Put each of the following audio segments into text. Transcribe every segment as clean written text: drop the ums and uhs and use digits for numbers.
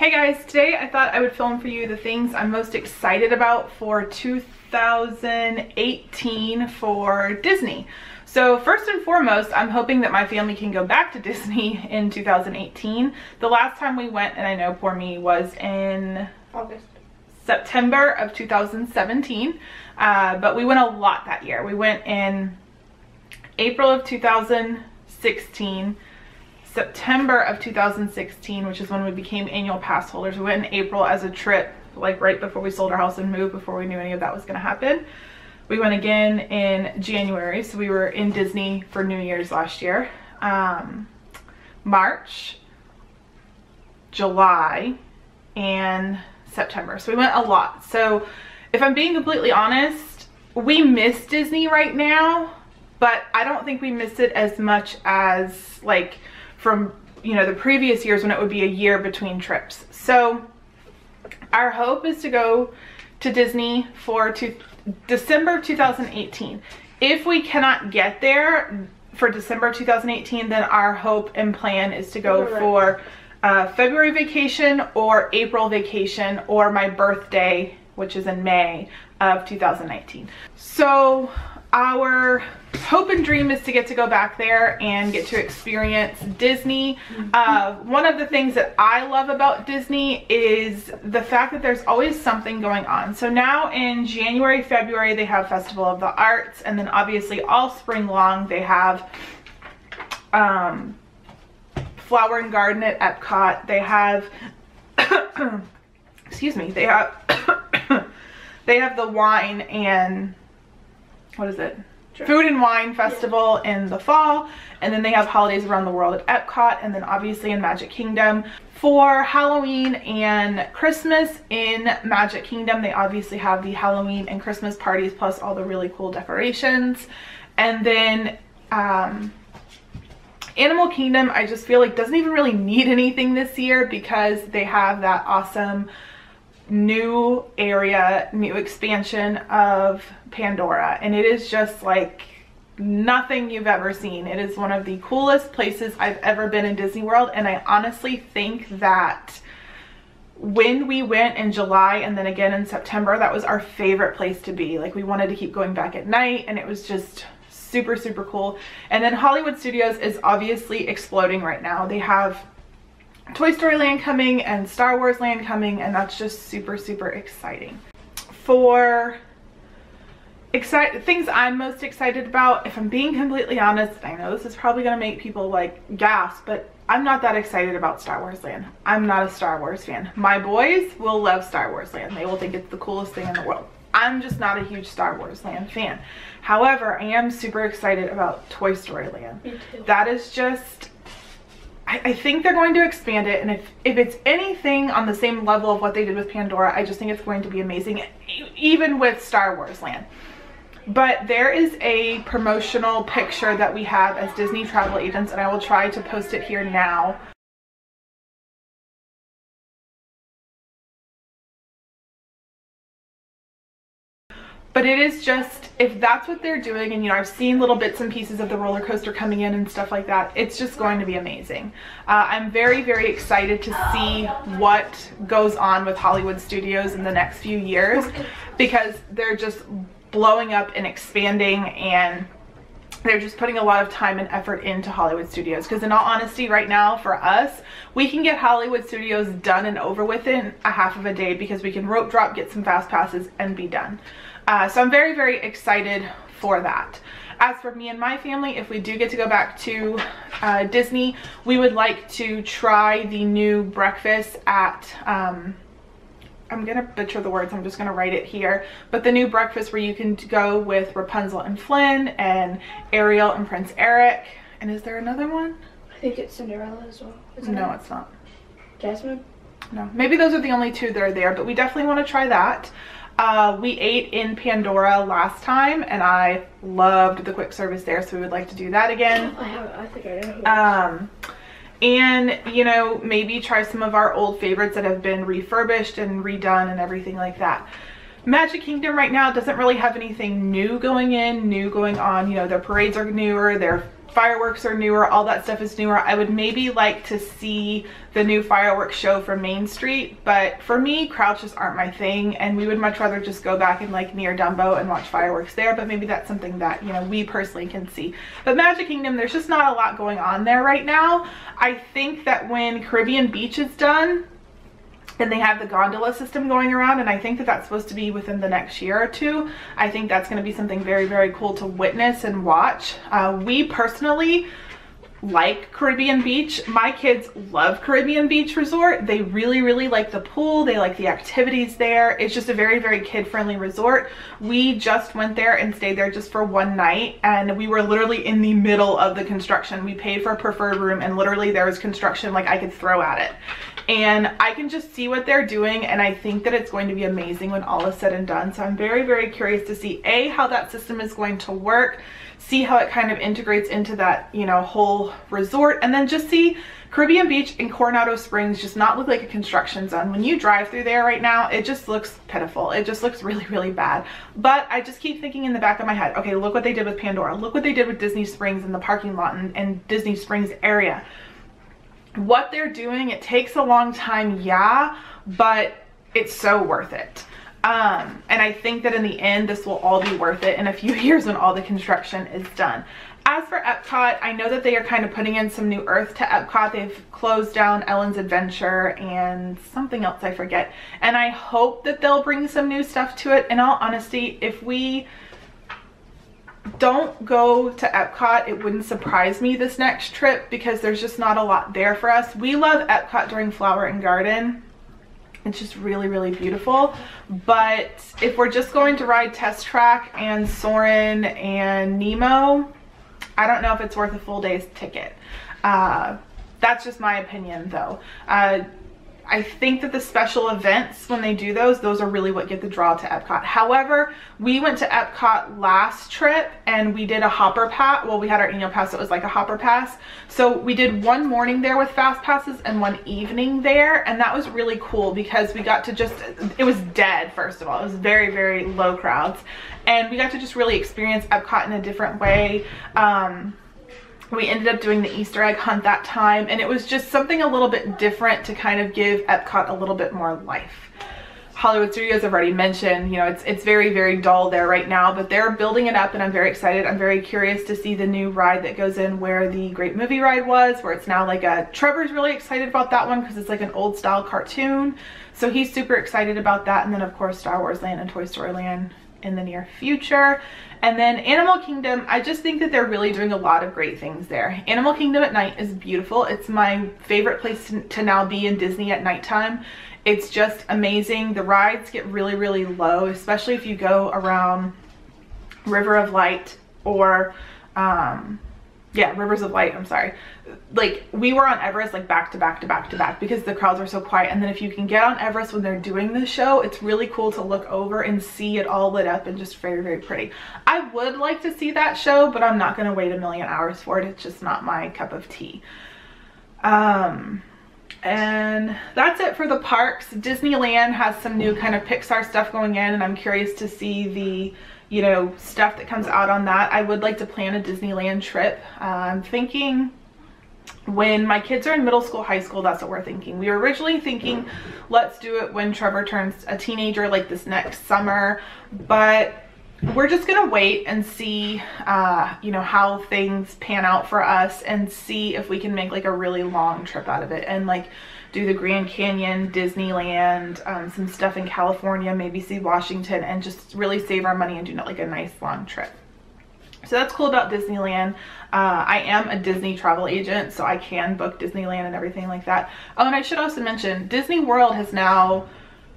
Hey guys, today I thought I would film for you the things I'm most excited about for 2018 for Disney. So first and foremost, I'm hoping that my family can go back to Disney in 2018. The last time we went, and I know poor me, was in September of 2017, but we went a lot that year. We went in April of 2016, September of 2016, which is when we became annual pass holders. We went in April as a trip, like right before we sold our house and moved, before we knew any of that was going to happen. We went again in January, so we were in Disney for New Year's last year. March, July, and September. So we went a lot. So if I'm being completely honest, we miss Disney right now, but I don't think we miss it as much as like from, you know, the previous years when it would be a year between trips. So our hope is to go to Disney for December 2018. If we cannot get there for December 2018, then our hope and plan is to go for February vacation or April vacation or my birthday, which is in May of 2019. So our hope and dream is to get to go back there and get to experience Disney. One of the things that I love about Disney is the fact that there's always something going on. So now in January, February, they have Festival of the Arts, and then obviously all spring long they have Flower and Garden at Epcot. They have excuse me, they have they have the wine and what is it? Food and Wine Festival in the fall, and then they have holidays around the world at Epcot, and then obviously in Magic Kingdom. For Halloween and Christmas in Magic Kingdom, they obviously have the Halloween and Christmas parties plus all the really cool decorations. And then Animal Kingdom, I just feel like doesn't even really need anything this year because they have that awesome new area, new expansion of Pandora, and it is just like nothing you've ever seen. It is one of the coolest places I've ever been in Disney World, and I honestly think that when we went in July and then again in September, that was our favorite place to be. Like, we wanted to keep going back at night, and it was just super, super cool. And then Hollywood Studios is obviously exploding right now. They have Toy Story Land coming and Star Wars Land coming, and that's just super, super exciting. For things I'm most excited about, if I'm being completely honest, I know this is probably going to make people like gasp, but I'm not that excited about Star Wars Land. I'm not a Star Wars fan. My boys will love Star Wars Land. They will think it's the coolest thing in the world. I'm just not a huge Star Wars Land fan. However, I am super excited about Toy Story Land. Me too. That is just, I think they're going to expand it, and if it's anything on the same level of what they did with Pandora, I just think it's going to be amazing, even with Star Wars Land. But there is a promotional picture that we have as Disney travel agents, and I will try to post it here now. But it is just, if that's what they're doing, and you know, I've seen little bits and pieces of the roller coaster coming in and stuff like that, it's just going to be amazing. I'm very, very excited to see what goes on with Hollywood Studios in the next few years, because they're just blowing up and expanding, and they're just putting a lot of time and effort into Hollywood Studios. Because in all honesty, right now for us, we can get Hollywood Studios done and over with in a half of a day, because we can rope drop, get some fast passes, and be done. So I'm very, very excited for that. As for me and my family, if we do get to go back to Disney, we would like to try the new breakfast at, I'm gonna butcher the words, I'm just gonna write it here, but the new breakfast where you can go with Rapunzel and Flynn and Ariel and Prince Eric. And is there another one? I think it's Cinderella as well. No, it's not. Jasmine? No, maybe those are the only two that are there, but we definitely want to try that. We ate in Pandora last time, and I loved the quick service there, so we would like to do that again. I think I know. And, you know, maybe try some of our old favorites that have been refurbished and redone and everything like that. Magic Kingdom right now doesn't really have anything new going on. You know, their parades are newer, their fireworks are newer, all that stuff is newer. I would maybe like to see the new fireworks show from Main Street, but for me, crowds just aren't my thing, and we would much rather just go back and like near Dumbo and watch fireworks there, but maybe that's something that, you know, we personally can see. But Magic Kingdom, there's just not a lot going on there right now. I think that when Caribbean Beach is done, and they have the gondola system going around, and I think that that's supposed to be within the next year or two. I think that's going to be something very, very cool to witness and watch. We personally like Caribbean Beach. My kids love Caribbean Beach Resort. They really, really like the pool. They like the activities there. It's just a very, very kid-friendly resort. We just went there and stayed there just for one night, and we were literally in the middle of the construction. We paid for a preferred room, and literally there was construction like I could throw at it. And I can just see what they're doing, and I think that it's going to be amazing when all is said and done. So I'm very, very curious to see how that system is going to work, see how it kind of integrates into that, you know, whole resort, and then just see Caribbean Beach and Coronado Springs just not look like a construction zone. When you drive through there right now, it just looks pitiful. It just looks really, really bad. But I just keep thinking in the back of my head, okay, look what they did with Pandora. Look what they did with Disney Springs in the parking lot and Disney Springs area. What they're doing, it takes a long time, yeah, but it's so worth it. And I think that in the end, this will all be worth it in a few years when all the construction is done. As for Epcot, I know that they are kind of putting in some new earth to Epcot. They've closed down Ellen's Adventure and something else I forget. And I hope that they'll bring some new stuff to it. In all honesty, if we don't go to Epcot, it wouldn't surprise me this next trip because there's just not a lot there for us. We love Epcot during Flower and Garden. It's just really, really beautiful. But if we're just going to ride Test Track and Soarin' and Nemo, I don't know if it's worth a full day's ticket. That's just my opinion though. I think that the special events, when they do those are really what get the draw to Epcot. However, we went to Epcot last trip and we did a hopper pass. Well, we had our annual pass, so it was like a hopper pass. So we did one morning there with fast passes and one evening there, and that was really cool because we got to just, it was dead, first of all. It was very, very low crowds, and we got to just really experience Epcot in a different way. We ended up doing the Easter egg hunt that time, and it was just something a little bit different to kind of give Epcot a little bit more life. Hollywood Studios, I've already mentioned, you know, it's very, very dull there right now, but they're building it up and I'm very excited. I'm very curious to see the new ride that goes in where the Great Movie Ride was, where it's now like a, Trevor's really excited about that one because it's like an old style cartoon. So he's super excited about that. And then of course Star Wars Land and Toy Story Land in the near future. And then Animal Kingdom, I just think that they're really doing a lot of great things there. Animal Kingdom at night is beautiful. It's my favorite place to now be in Disney at nighttime. It's just amazing. The rides get really, really low, especially if you go around River of Light or, yeah, Rivers of Light, I'm sorry. Like, we were on Everest like back to back to back to back because the crowds are so quiet. And then if you can get on Everest when they're doing the show, it's really cool to look over and see it all lit up and just very, very pretty. I would like to see that show, but I'm not going to wait a million hours for it. It's just not my cup of tea. And that's it for the parks. Disneyland has some new kind of Pixar stuff going in, and I'm curious to see the, you know, stuff that comes out on that. I would like to plan a Disneyland trip. I'm thinking when my kids are in middle school, high school, that's what we're thinking. We were originally thinking, let's do it when Trevor turns a teenager, like this next summer, but we're just gonna wait and see, you know, how things pan out for us and see if we can make like a really long trip out of it and like do the Grand Canyon, Disneyland, some stuff in California, maybe see Washington, and just really save our money and do like a nice long trip. So that's cool about Disneyland. I am a Disney travel agent, so I can book Disneyland and everything like that. Oh, and I should also mention, DisneyWorld has now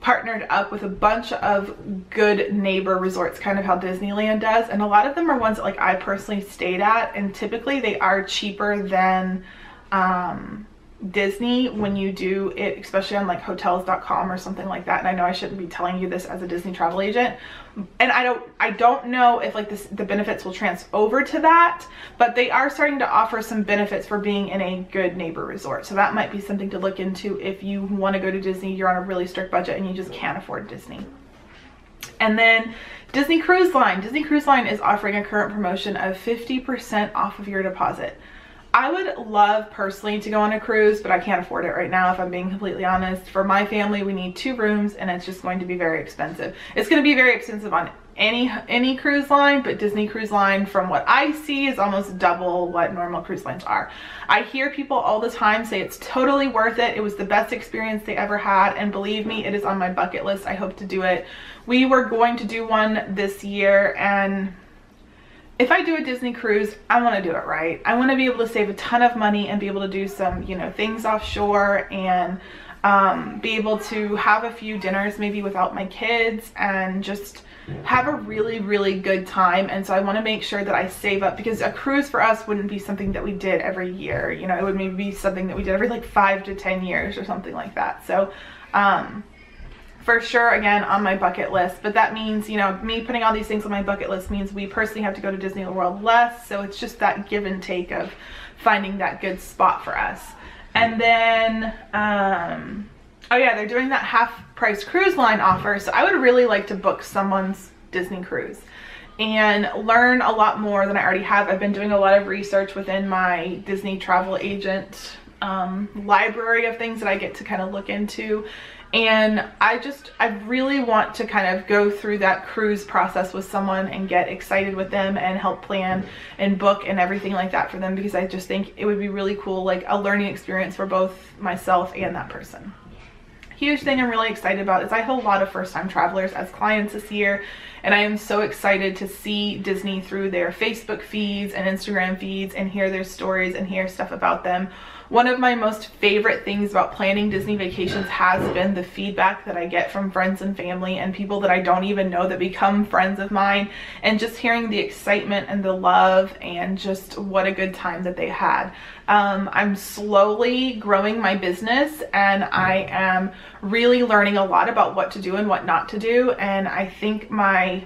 partnered up with a bunch of good neighbor resorts, kind of how Disneyland does, and a lot of them are ones that like I personally stayed at, and typically they are cheaper than Disney when you do it, especially on like hotels.com or something like that. And I know I shouldn't be telling you this as a Disney travel agent, and I don't know if like the benefits will transfer over to that, but they are starting to offer some benefits for being in a good neighbor resort. So that might be something to look into if you want to go to Disney, you're on a really strict budget and you just can't afford Disney. And then Disney Cruise Line. Disney Cruise Line is offering a current promotion of 50% off of your deposit. I would love personally to go on a cruise, but I can't afford it right now if I'm being completely honest. For my family, we need 2 rooms and it's just going to be very expensive. It's going to be very expensive on any cruise line, but Disney Cruise Line, from what I see, is almost double what normal cruise lines are. I hear people all the time say it's totally worth it. It was the best experience they ever had, and believe me, it is on my bucket list. I hope to do it. We were going to do one this year, and if I do a Disney cruise, I want to do it right. I want to be able to save a ton of money and be able to do some, you know, things offshore, and be able to have a few dinners maybe without my kids and just have a really, really good time. And so I want to make sure that I save up, because a cruise for us wouldn't be something that we did every year. You know, it would maybe be something that we did every like 5 to 10 years or something like that. So for sure, again, on my bucket list. But that means, you know, me putting all these things on my bucket list means we personally have to go to Disney World less. So it's just that give and take of finding that good spot for us. And then, oh yeah, they're doing that half-price cruise line offer. So I would really like to book someone's Disney cruise and learn a lot more than I already have. I've been doing a lot of research within my Disney travel agent library of things that I get to kind of look into. And I really want to kind of go through that cruise process with someone and get excited with them and help plan and book and everything like that for them, because I just think it would be really cool, like a learning experience for both myself and that person. Huge thing I'm really excited about is I have a lot of first-time travelers as clients this year, and I am so excited to see Disney through their Facebook feeds and Instagram feeds and hear their stories and hear stuff about them. One of my most favorite things about planning Disney vacations has been the feedback that I get from friends and family and people that I don't even know that become friends of mine, and just hearing the excitement and the love and just what a good time that they had. I'm slowly growing my business, and I am really learning a lot about what to do and what not to do, and I think my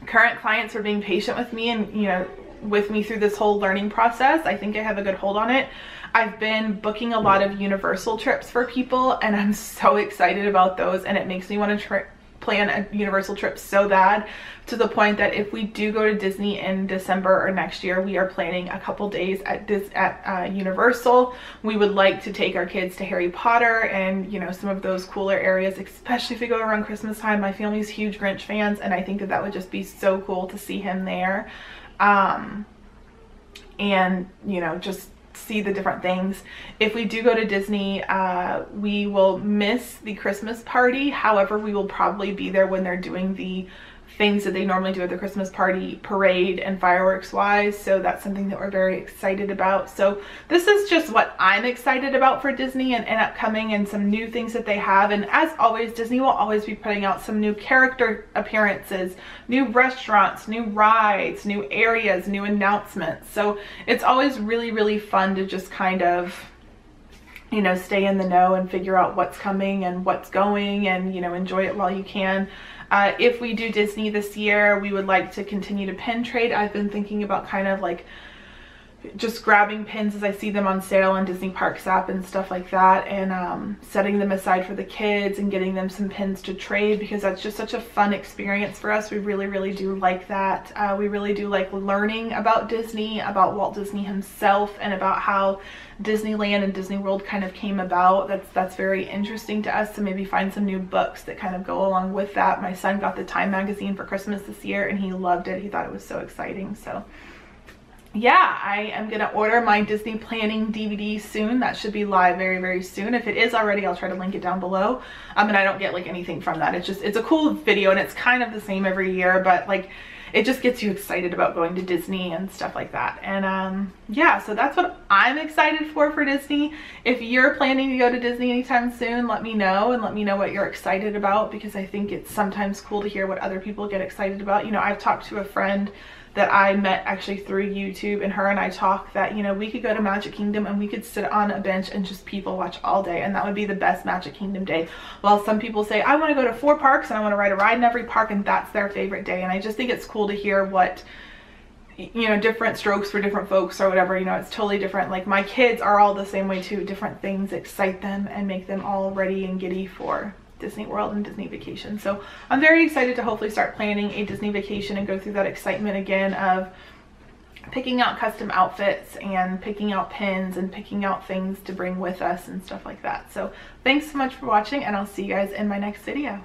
current clients are being patient with me and, you know, with me through this whole learning process. I think I have a good hold on it. I've been booking a lot of Universal trips for people, and I'm so excited about those, and it makes me want to plan a Universal trip so bad, to the point that if we do go to Disney in December or next year, we are planning a couple days at Universal. We would like to take our kids to Harry Potter and, you know, some of those cooler areas, especially if we go around Christmas time. My family's huge Grinch fans, and I think that that would just be so cool to see him there. And, you know, just see the different things. If we do go to Disney, we will miss the Christmas party. However, we will probably be there when they're doing the things that they normally do at the Christmas party, parade and fireworks wise. So that's something that we're very excited about. So this is just what I'm excited about for Disney and upcoming, and some new things that they have. And as always, Disney will always be putting out some new character appearances, new restaurants, new rides, new areas, new announcements. So it's always really, really fun to just kind of, you know, stay in the know and figure out what's coming and what's going, and, you know, enjoy it while you can. If we do Disney this year, we would like to continue to pin trade. I've been thinking about kind of like just grabbing pins as I see them on sale on Disney Parks app and stuff like that, and setting them aside for the kids and getting them some pins to trade, because that's just such a fun experience for us. We really, really do like that. We really do like learning about Disney, about Walt Disney himself, and about how Disneyland and Disney World kind of came about. That's very interesting to us, to maybe find some new books that kind of go along with that. My son got the Time magazine for Christmas this year, and he loved it. He thought it was so exciting. So yeah, I am gonna order my Disney planning DVD soon. That should be live very, very soon. If it is already, I'll try to link it down below. And I don't get like anything from that. It's a cool video, and it's kind of the same every year, but like it just gets you excited about going to Disney and stuff like that. And yeah, so that's what I'm excited for Disney. If you're planning to go to Disney anytime soon, let me know, and let me know what you're excited about, because I think it's sometimes cool to hear what other people get excited about. You know, I've talked to a friend that I met actually through YouTube, and her and I talked that, you know, we could go to Magic Kingdom and we could sit on a bench and just people watch all day, and that would be the best Magic Kingdom day. While some people say, I want to go to 4 parks and I want to ride a ride in every park, and that's their favorite day. And I just think it's cool to hear what, you know, different strokes for different folks or whatever. You know, it's totally different. Like my kids are all the same way too. Different things excite them and make them all ready and giddy for Disney World and Disney vacation. So I'm very excited to hopefully start planning a Disney vacation and go through that excitement again of picking out custom outfits and picking out pins and picking out things to bring with us and stuff like that. So thanks so much for watching, and I'll see you guys in my next video.